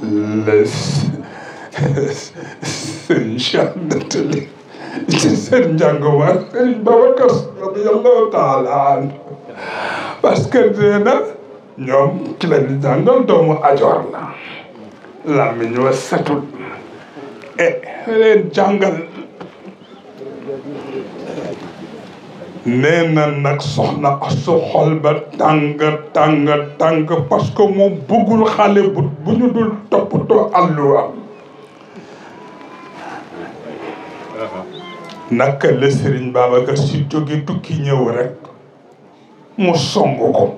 la sëriñ Cheikh nettali ci seen njànguwaar sëriñ Babacar radiyallahu taala anhu parce que nee na ñoom ki leen di jàngal doomu ajoor la làmmiñ wa setul leen jàngal nee na nag soxna su xol ba tàng parce que moom bëggul xale bu ñu dul toppatoo alluwa naka la Serigne Babacar si jóge tukki ñëw rek mu song ko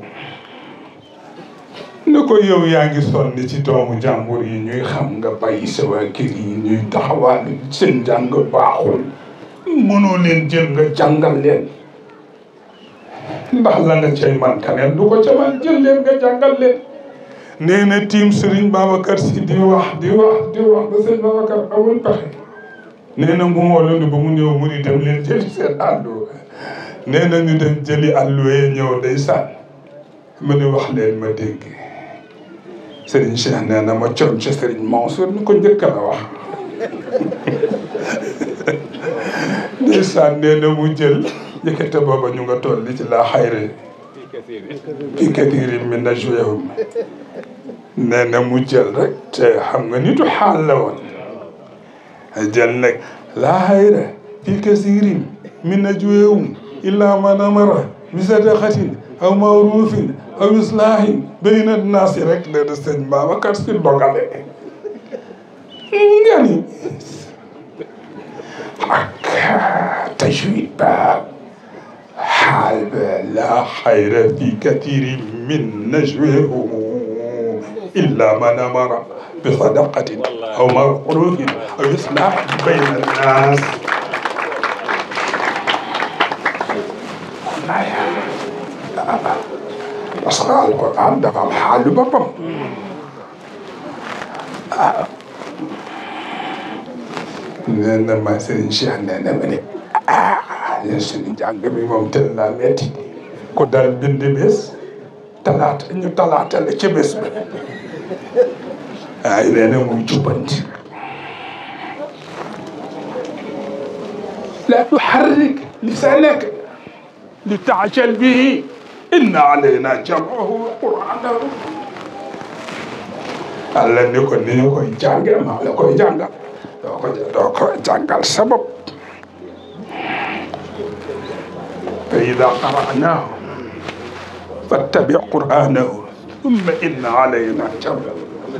ne ko yow yaa ngi sonni ci doomu jàmbur yi ñuy xam nga bàyyi sa waa kër yi ñuy taxawaal seen jàng baaxul mënoo leen jël nga jàngal leen ndax la nga cay man kaneen du ko ca man jël leen nga jàngal leen nee na tiim Serigne Babacar si di wax ba Serigne Babacar amul pexe nee na mu woo leen ba mu ñëw mu ni dem leen jëli seen àllu nee na ñu dem jëli àllu yee ñëw ndeysaan mu ni wax leen ma dégg Serigne Cheikh nee na ma com ca Serigne Mansour ni ko njëkk la wax ndeysaan nee na mu jël yëkkate booba ñu nga toll ci la xayre fi kathirin min najwahum nee na mu jël rek te xam nga nitu xaal la woon jël nag la xayre fi kathirin min najwahum illa man amara bi sadaqatin aw ma'rufin aw islahin bayna naasi rek nee na sëñ Babacar si dogale nga ni ak tajwid ba xaal ba la xayra fi kathirin min najwahum illa man amara bi sadaqatin aw ma'rufin aw islahin bayna naas parce que alquran dafa am xaalu boppam nee na ma Serigne Cheikh nee na ma ne leen suñu njàng mi moom tel naa metti ko dal bind bés ñu talaata la ca bés ba ay nee na muy jubbanti la tuharrik lisaanaka li ta'jal bihi inna alayna jam'ahu wa qur'anahu Allah ni ko ni ñu koy jànge maa la koy jàngal doo ko jàngal sa bopp fa ida qara'nahu fattabi' qur'anahu thumma inna alayna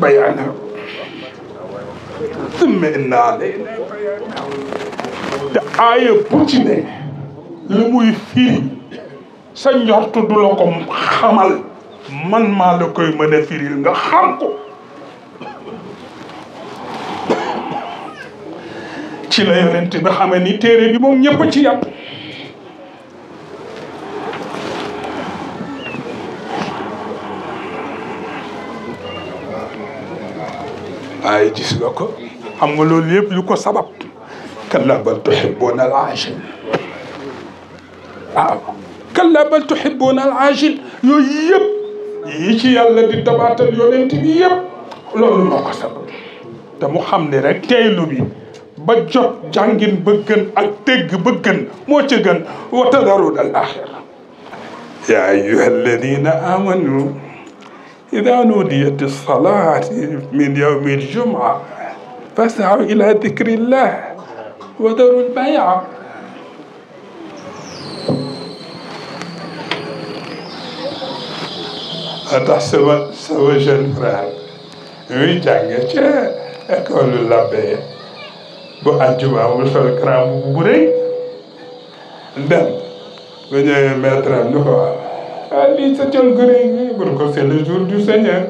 bayanahu thumma inna alayna bayanahu te aaya bu ci ne lu muy firi sa njortu du la ko xamal man maa la koy mën a firil nga xam ko ci la yonent bi xamee ni téere bi moom ñëpp ci yàpp ay gis nga ko xam nga loolu yëpp lu ko sabab kalla bal tuhibbuuna al-aajil waaw kalla bal tuhibbuuna al-aajil yooyu yëpp yi ci yàlla di dabaatal yonent bi yëpp loolu moo ko sabab te mu xam ne rek teeylu bi ba jot jàngin ba gën ak dégg ba gën moo ca gën wa tadaruuna al-aaxira yaa ayyuha alladina amanu ida nuudiyat as-salaati min yawmi al-jumu'a fas'aw ila dikrillah wa daru al-bay'a tax sama jeune frère muy jàng ca école Labé bu àjjuma mu sol grand bu rëy dem ba ñëwee maître am ni ko lii sa col gu rëy gi bu ko c'est le jour du Seigneur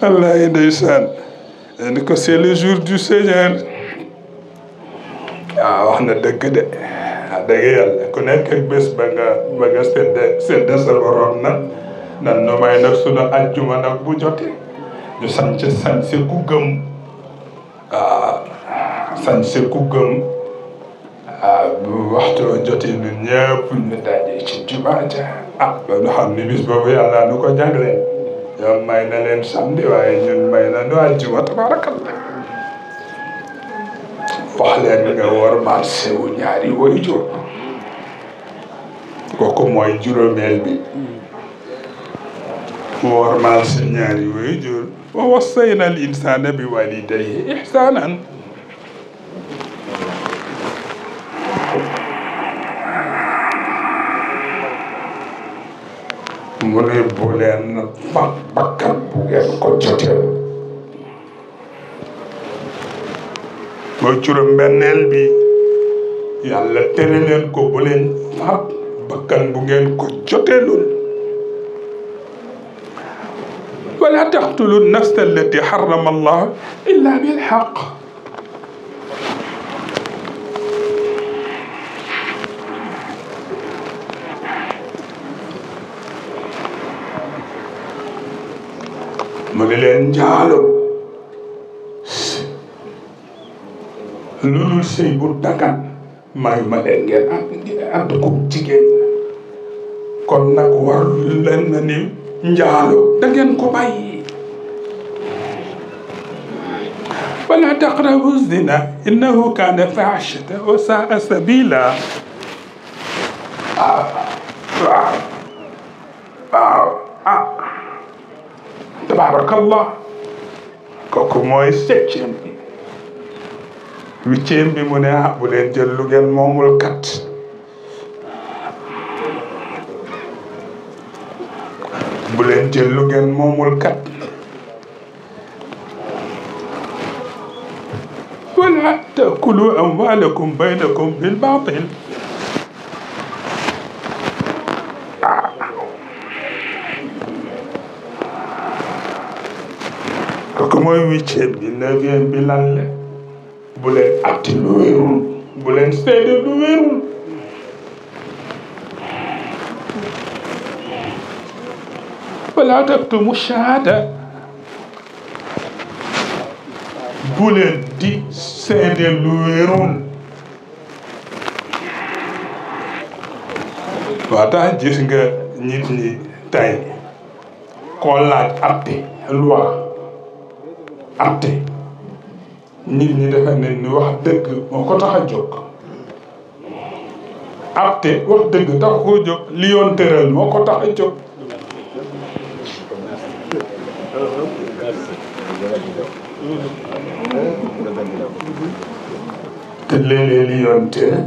wallahi ndeysaan ni ko c'est le jour du Seigneur wax na dëgg de dëgg yàlla ku nekk ak bés ba nga sedde sa borom nan nu may nag sunu àjjuma nag bu jotee ñu sañse ku gëm sañse ku gëm bu waxtu jotee ñun ñëpp ñu daje ci jumaa ja ba ñu xam ni bis boobu yàlla nu ko jagleel yow may na leen samedi waaye ñun may na nu àjjuma tabarakallah wax leen nga war marché wu ñaari waajur kooku mooy juróomeel bi mu war marché ñaari waajur wa wassayna al insana bi walidayhi ihsanan mu ne bu leen bakkan bu ngeen ko jotee mooy juróom-benneel bi yàlla tere leen ko bu leen faat bakkan bu ngeen ko joteelul wala taqtulu nafsa allati harrama allah illa bil haqq mu ne leen njaaloo lu dul sëy bu dagan may ma leen ngeen ànd ko jigéen kon nag war leen na ni njaaloo da ngeen ko bàyyi wala taqrabu zina innahu kaana fahishatan wa saa sabila tabarakallah kooku mooy septième bi huitième bi mu ne bu leen jël lu ngeen moomul kat bu leen jël lu ngeen moomul kat wala taakulu amwalakum baynakum bil baatil kooku mooy huitième bi neuvième bi lan la bu leen atti lu wérul bu leen seede lu wérul wala taktumu shahada bu leen di seede lu wérul waa tax gis nga nit ñi tey koo laaj atte loi atte nit ñi defe ne ni wax dëgg moo ko tax a jóg atte wax dëgg tax koo jóg li yoon tëral moo ko tax a jóg te léeg-léeg li yoon tëral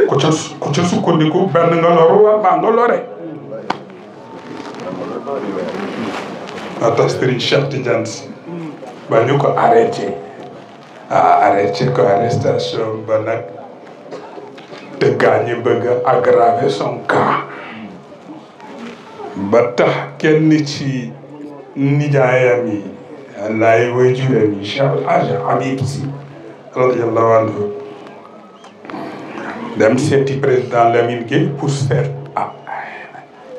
ku ca sukkandiku benn nga loru waa baa nga lore moo tax Serigne Cheikh Tidiane Sy ba ñu ko arrêté ko arrestation ba nag te gaa ñi bëgg a aggraver son cas ba tax kenn ci nijaayam yi laay waajuram yi Cheikh El Hadj Habib Sy radiyallahu anhu dem seeti président Lamine Gueye pour seet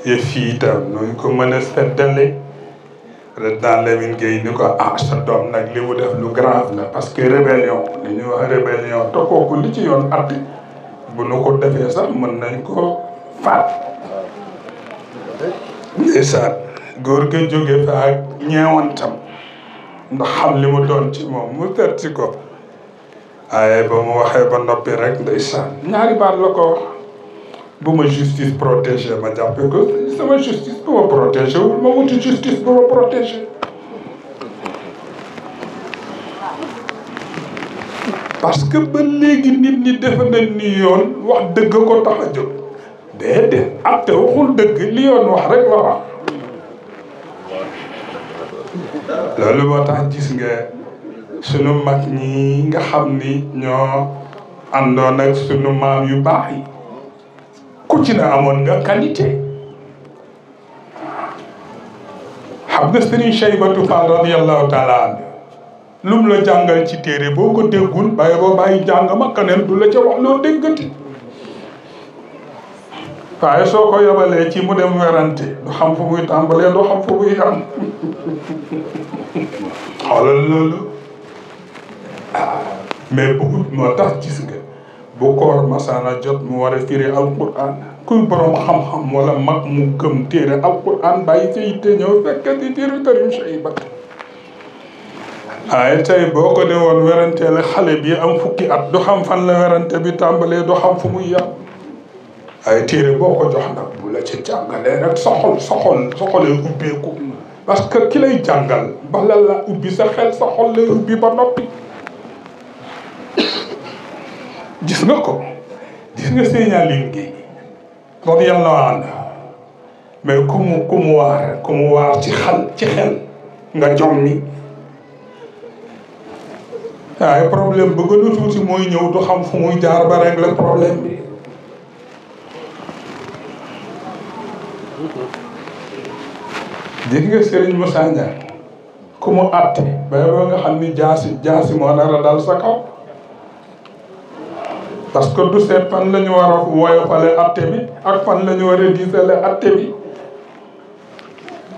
yëf yi itam nooñu ko mën a seddale président Lamine Gueye ni ko sa doom nag li mu def lu grave la parce que rébellion li ñuy wax rébellion te kooku li ci yoon atti bu nu ko defee sax mën nañ ko faat ndeysaan góor ga jóge fa ak ñeewantam ndax xam li mu doon ci moom mu seet si ko waaye ba mu waxee ba noppi rek ndeysaan ñaari baat la ko wax bu ma justice protégé ma jàppe ko sama justice bu ma protégé wul ma wuti justice bu ma protégé parce que ba léegi nit ñi defe nañ ni yoon wax dëgg ko tax a jóg déedéet atte waxul dëgg li yoon wax rek la wax loolu moo tax gis nga sunu mag ñi nga xam ni ñoo àndoon ak sunu maam yu baax yi ku ci na amoon nga qualité xam nga Serigne Cheybatu Fall radiyallahu taala anhu lu mu la jàngal ci téere boo ko déggul bàyyi boo bàyyi jàng ma keneen du la ca wax loo déggati waaye soo ko yobalee ci mu dem werante du xam fu muy tàmbalee du xam fu muy am xoolal loolu mais bëggut moo tax gis nga bu koor masaana jot mu war a firi alquran kuy borom xam-xam wala mag mu gëm téere alquran bàyyi sa yitte ñëw fekk di téere tarim Shaybat waaye tey boo ko ne woon weranteele xale bi am fukki at du xam fan la werante bi tàmbalee du xam fu muy yàq ay téere boo ko jox nag bu la ci jàngalee rek soxolee ubbeeku parce que ki lay jàngal bala la ubbi sa xel sa xol lay ubbi ba noppi gis nga ko gis nga Sëñ gi radiyallahu anhu mais ku mu waar ci xel nga jommi waaye problème ba gën a tuuti mooy ñëw du xam fu muy jaar ba régler problème bi gis nga Serigne Moussa Niang ku mu àtte ba nga xam ni jaasi moo nar a dal sa kaw parce que du seet fan la ñu war a woyofale àtte bi ak fan la ñu war a diisale àtte bi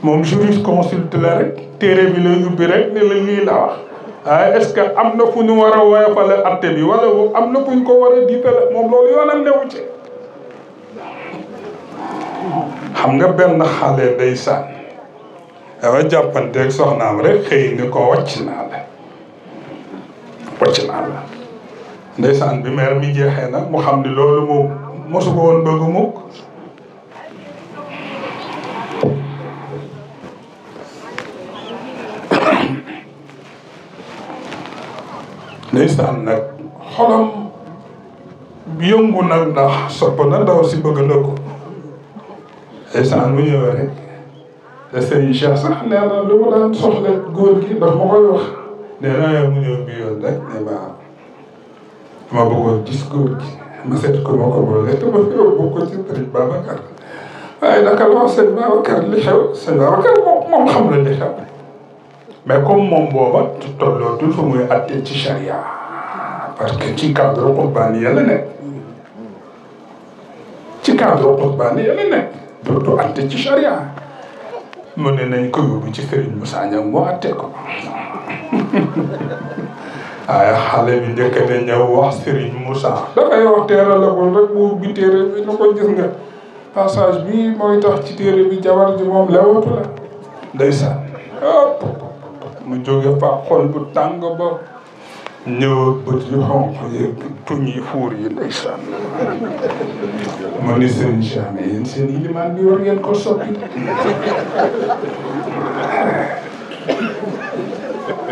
moom jurisconsulte la rek téere bi lay ubbi rek ne la lii la wax waaye est-ce que am na fu ñu war a woyofale àtte bi wala am na fu ñu ko war a diisale moom loolu yoonam newu ci xam nga benn xale day sànn dafa jàppanteeg soxnaam rek xëy ni ko wàcc naa la ndeysaan bi meer mi jeexee nag mu xam ni loolu moom mosu ko woon bëgg mukk ndeysaan nag xolam yëngu nag ndax sopp na ndaw si bëgg na ko ndeysaan mu ñëwee rek te Serigne Cheikh sax nee na lu mu daan soxla góor gi daf ma koy wax nee na mu ñëw bi yoon rek ne ma bëggoon gis góor gi ma seet ko ma ko boole te ma yóbbu ko ci Serigne Babacar waaye naka la wax sëñ Babacar li xew sëñ Babacar moom xam na li xew mais comme moom booba tollootul fu muy attee ci charia parce que ci cadre qurbaani yàlla nekk dootu atte ci charia mu ne nañ ko yóbbu ci Serigne Moussa Niang moo atte ko waaye xale bi njëkk ne ñëw wax Serigne Moussa dafay wax teeralagul rek bu ubbi téere bi nu ko gis nga passage bi mooy tax ci téere bi jabar ji moom lewatu la ndeysaan mu jóge fa xol bu tàng ba ñëw bët yu xonq yi tuñ yi fuur yi ndeysaan ma ni Serigne Cheikh mais yéen seen ilimaan bi war ngeen ko soppi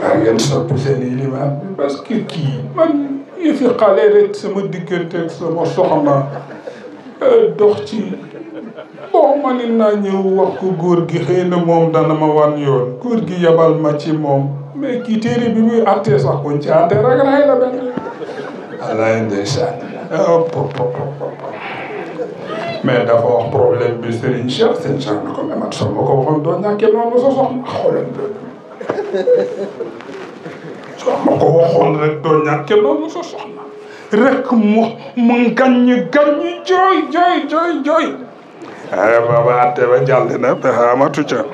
war ngeen soppi seen ilimaan bi parce que kii man yëfi xale rek sama diggante ak sama soxna dox ci bon ma ni naa ñëw wax ko góor gi xëy na moom dana ma wan yoon góor gi yabal ma ci moom mais kii téere bi muy àttee sax buñ ci àttee rek ray la benn alaay ndeysaan mais dafa wax problème bi Serigne Cheikh seen Cheikh na ko mais man soo ma ko waxoon doo ñàkkee noonu sa soxna xoolal soo ma ko waxoon rek doo ñàkkee noonu sa soxna rek mu gaññi jooy waaye baba àtte ba jàll na ba amatu ca